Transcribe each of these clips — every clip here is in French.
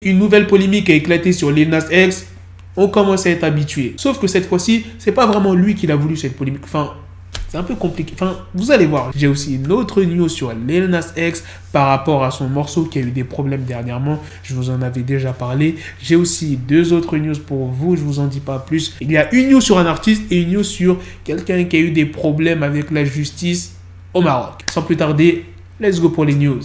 Une nouvelle polémique a éclaté sur Lil Nas X. On commence à être habitué. Sauf que cette fois-ci, c'est pas vraiment lui qui l'a voulu cette polémique. Enfin, c'est un peu compliqué. Enfin, vous allez voir. J'ai aussi une autre news sur Lil Nas X par rapport à son morceau qui a eu des problèmes dernièrement. Je vous en avais déjà parlé. J'ai aussi deux autres news pour vous. Je vous en dis pas plus. Il y a une news sur un artiste et une news sur quelqu'un qui a eu des problèmes avec la justice au Maroc. Sans plus tarder, let's go pour les news.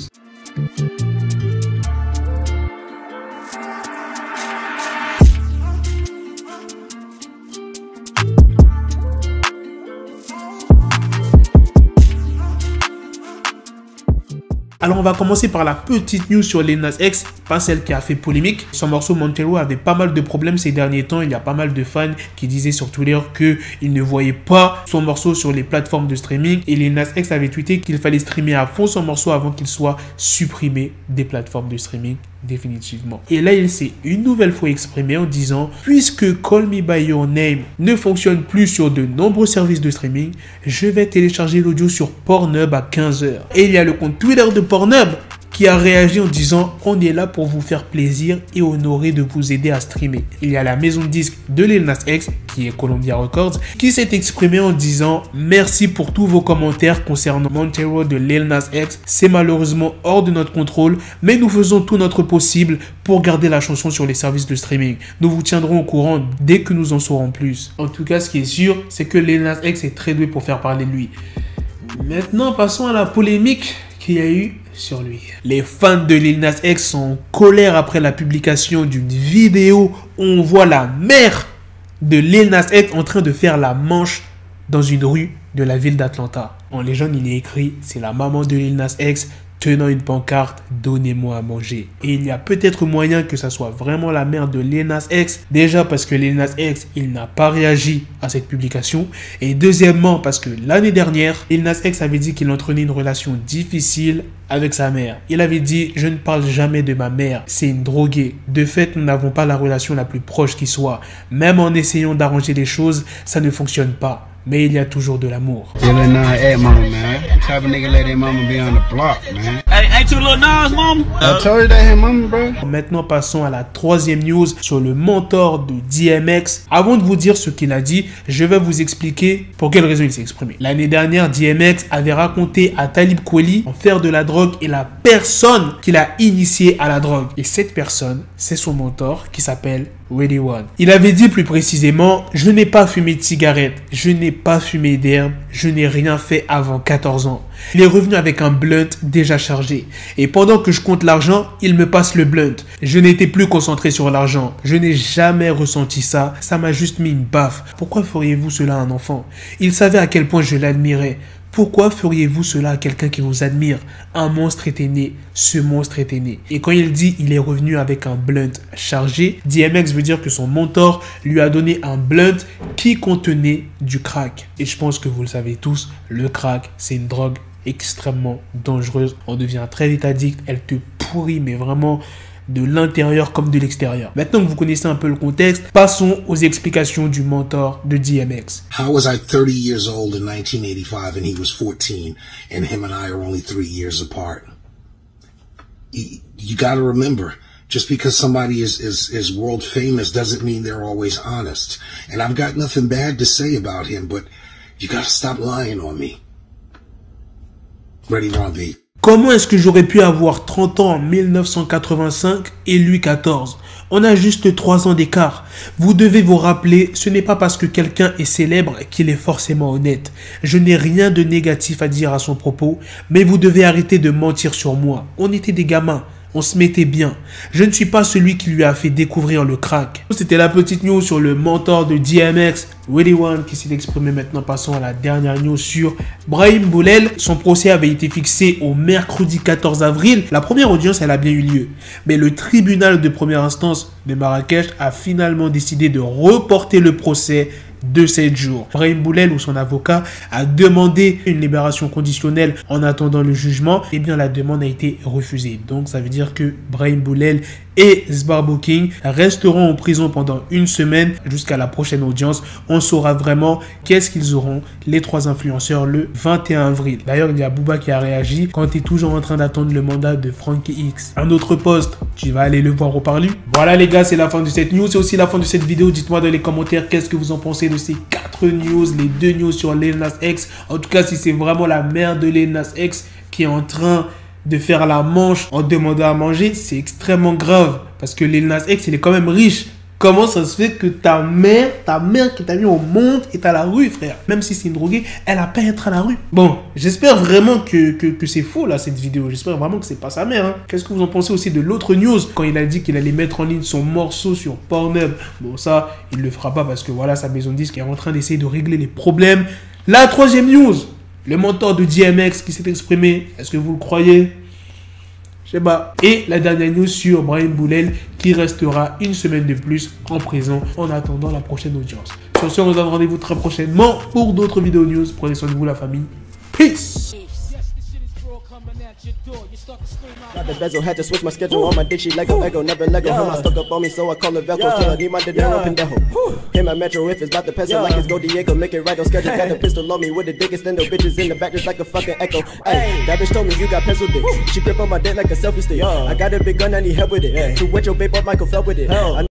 Alors on va commencer par la petite news sur Lil Nas X, pas celle qui a fait polémique. Son morceau Montero avait pas mal de problèmes ces derniers temps. Il y a pas mal de fans qui disaient sur Twitter qu'ils ne voyaient pas son morceau sur les plateformes de streaming. Et Lil Nas X avait tweeté qu'il fallait streamer à fond son morceau avant qu'il soit supprimé des plateformes de streaming définitivement. Et là il s'est une nouvelle fois exprimé en disant « Puisque Call Me By Your Name ne fonctionne plus sur de nombreux services de streaming, je vais télécharger l'audio sur Pornhub à 15 h. » Et il y a le compte Twitter de Pornhub qui a réagi en disant « On est là pour vous faire plaisir et honoré de vous aider à streamer. » Il y a la maison de disques de Lil Nas X, qui est Columbia Records, qui s'est exprimé en disant « Merci pour tous vos commentaires concernant Montero de Lil Nas X. C'est malheureusement hors de notre contrôle, mais nous faisons tout notre possible pour garder la chanson sur les services de streaming. Nous vous tiendrons au courant dès que nous en saurons plus. » En tout cas, ce qui est sûr, c'est que Lil Nas X est très doué pour faire parler de lui. Maintenant, passons à la polémique qu'il y a eu sur lui. Les fans de Lil Nas X sont en colère après la publication d'une vidéo où on voit la mère de Lil Nas X en train de faire la manche dans une rue de la ville d'Atlanta. En légende, il est écrit « C'est la maman de Lil Nas X tenant une pancarte « Donnez-moi à manger ». Et il y a peut-être moyen que ça soit vraiment la mère de Lil Nas X. Déjà parce que Lil Nas X, il n'a pas réagi à cette publication. Et deuxièmement parce que l'année dernière, Lil Nas X avait dit qu'il entretenait une relation difficile avec sa mère. Il avait dit « Je ne parle jamais de ma mère, c'est une droguée. De fait, nous n'avons pas la relation la plus proche qui soit. Même en essayant d'arranger les choses, ça ne fonctionne pas. Mais il y a toujours de l'amour. » Maintenant, passons à la troisième news sur le mentor de DMX. Avant de vous dire ce qu'il a dit, je vais vous expliquer pour quelle raison il s'est exprimé. L'année dernière, DMX avait raconté à Talib Kweli en faire de la drogue et la personne qui l'a initié à la drogue. Et cette personne, c'est son mentor qui s'appelle Ready One. Il avait dit plus précisément « Je n'ai pas fumé de cigarette, je n'ai pas fumé d'herbe, je n'ai rien fait avant 14 ans. » Il est revenu avec un blunt déjà chargé. Et pendant que je compte l'argent, il me passe le blunt. Je n'étais plus concentré sur l'argent. Je n'ai jamais ressenti ça. Ça m'a juste mis une baffe. Pourquoi feriez-vous cela à un enfant? Il savait à quel point je l'admirais. Pourquoi feriez-vous cela à quelqu'un qui vous admire? Un monstre était né, ce monstre était né. Et quand il dit il est revenu avec un blunt chargé, DMX veut dire que son mentor lui a donné un blunt qui contenait du crack. Et je pense que vous le savez tous, le crack, c'est une drogue extrêmement dangereuse. On devient très vite addict, elle te pourrit, mais vraiment de l'intérieur comme de l'extérieur. Maintenant que vous connaissez un peu le contexte, passons aux explications du mentor de DMX. How was I 30 years old in 1985 and he was 14 and him and I are only 3 years apart? You got to remember, just because somebody is world famous doesn't mean they're always honest. And I've got nothing bad to say about him, but you got to stop lying on me. Ready, Ron B. Comment est-ce que j'aurais pu avoir 30 ans en 1985 et lui 14? On a juste 3 ans d'écart. Vous devez vous rappeler, ce n'est pas parce que quelqu'un est célèbre qu'il est forcément honnête. Je n'ai rien de négatif à dire à son propos, mais vous devez arrêter de mentir sur moi. On était des gamins. On se mettait bien. Je ne suis pas celui qui lui a fait découvrir le crack. C'était la petite news sur le mentor de DMX, Ready One, qui s'est exprimé. Maintenant, passons à la dernière news sur Brahim Boulel. Son procès avait été fixé au mercredi 14 avril. La première audience, elle a bien eu lieu. Mais le tribunal de première instance de Marrakech a finalement décidé de reporter le procès de 7 jours. Brahim Boulel ou son avocat a demandé une libération conditionnelle en attendant le jugement. Eh bien, la demande a été refusée. Donc, ça veut dire que Brahim Boulel et Sbarbo King resteront en prison pendant une semaine jusqu'à la prochaine audience. On saura vraiment qu'est-ce qu'ils auront, les 3 influenceurs, le 21 avril. D'ailleurs, il y a Booba qui a réagi quand tu es toujours en train d'attendre le mandat de Frankie X. Un autre post, tu vas aller le voir au parlu. Voilà les gars, c'est la fin de cette news. C'est aussi la fin de cette vidéo. Dites-moi dans les commentaires qu'est-ce que vous en pensez de ces 4 news, les 2 news sur Lil Nas X. En tout cas, si c'est vraiment la mère de Lil Nas X qui est en train de faire la manche en demandant à manger, c'est extrêmement grave. Parce que Lil Nas X, il est quand même riche. Comment ça se fait que ta mère qui t'a mis au monde est à la rue, frère? Même si c'est une droguée, elle a pas à être à la rue. Bon, j'espère vraiment que c'est faux, là, cette vidéo. J'espère vraiment que c'est pas sa mère, hein. Qu'est-ce que vous en pensez aussi de l'autre news? Quand il a dit qu'il allait mettre en ligne son morceau sur Pornhub. Bon, ça, il le fera pas parce que, voilà, sa maison de disque est en train d'essayer de régler les problèmes. La 3e news, le mentor de DMX qui s'est exprimé. Est-ce que vous le croyez? Je sais pas. Et la dernière news sur Brahim Boulel qui restera une semaine de plus en prison en attendant la prochaine audience. Sur ce, on se donne rendez-vous très prochainement pour d'autres vidéos news. Prenez soin de vous, la famille. Peace. Got the bezel, had to switch my schedule on my dick, she Lego, Ego, never Lego. Him, I stuck up on me, so I call it Velcro. Tell her, need my dinero, pendejo. Him, my metro, if it's about the peso, like it's go Diego, make it right on schedule. Got a pistol on me with the biggest endo, bitches in the back just like a fucking echo. Hey, that bitch told me you got pencil dick. She grip on my dick like a selfie stick. I got a big gun, I need help with it. To wet your babe up, Michael fell with it.